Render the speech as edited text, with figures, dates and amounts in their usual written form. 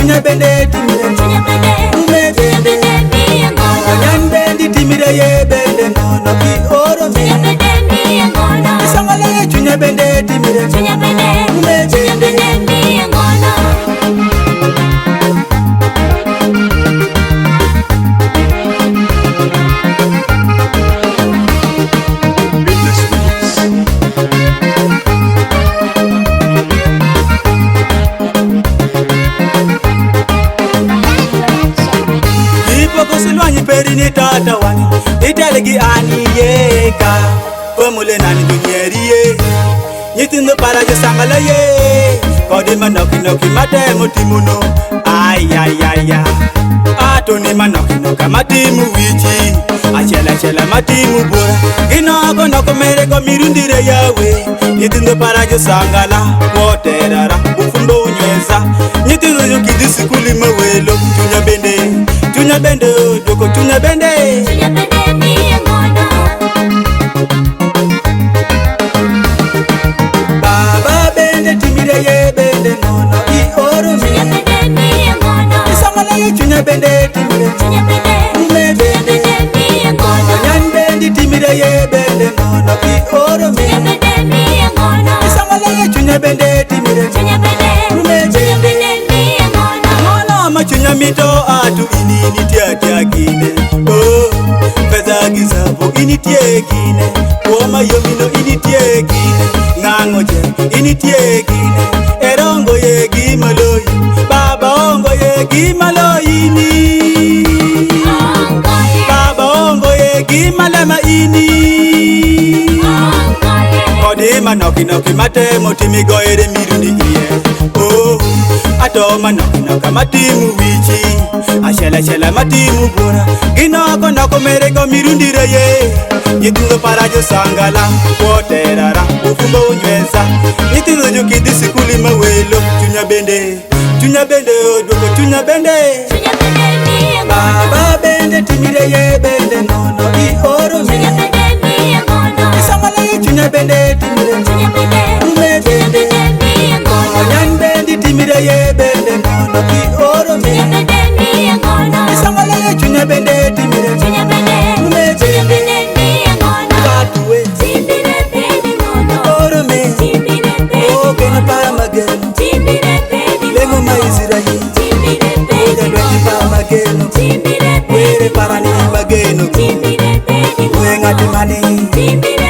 chunya bende timire ume bende nyan bendi timire ye bende nono ki oro me isangale chunya bende timire ume bende Silwanyi peri ni tata wani itelegi ani yeka Pemule nani dunyeri ye Nyitindo para je sangala ye Kodi manoki noki matemo timuno Ay ay ay ay Ato ni manoki noka matimu wichi Achela chela matimu bura Ginoko noko mereko mirundire yawe Nyitindo para je sangala Woterara ufundo unyweza Nyitindo yukidisi kulima welo Chunya bende, doko chunya bende ni ngono Baba bende timire ye bende ngono I oro me ni ngono Isangala ye chunya bende timire ume bende ni ngono Nyan bende timire ye bende ngono I oro me ni ngono Isangala ye chunya bende timire ume bende ni ngono Ngono machunya mito atu ini tia gine oh pesa gizapo ini tie gine Woma yomino ini tie gine Ngangoje ini tie gine Erongo ye gimaloyi Baba ongo ye gimaloyi ni Baba ongo ye gimalema ini Kodi manoki noki matemo timigo ere mirundi iye oh Ato manoki noka matimu wichi Ashela shela matimu bura Ginoko noko mereko mirundire ye Nyitindo parajo sangala Woterara ufumbo unyweza Nyitindo yukidisi kulima welo Chunya bende odoko chunya bende ni ngono Baba bende timire ye bende nono I oro me ni ngono Isangala ye chunya bende timire ume bende ni ngono Nyan bendi timire ye bende nono I oro me ni ngono Isangala ye chunya bende timire ume bende ni ngono Katuwe timbire pedi ngono oro me timbire pedi O kena para mageno timbire pedi Lengo maizira ye timbire pedi Lwengi para mageno timbire Were para ni mageno timbire pedi Uwe ngati mani timbire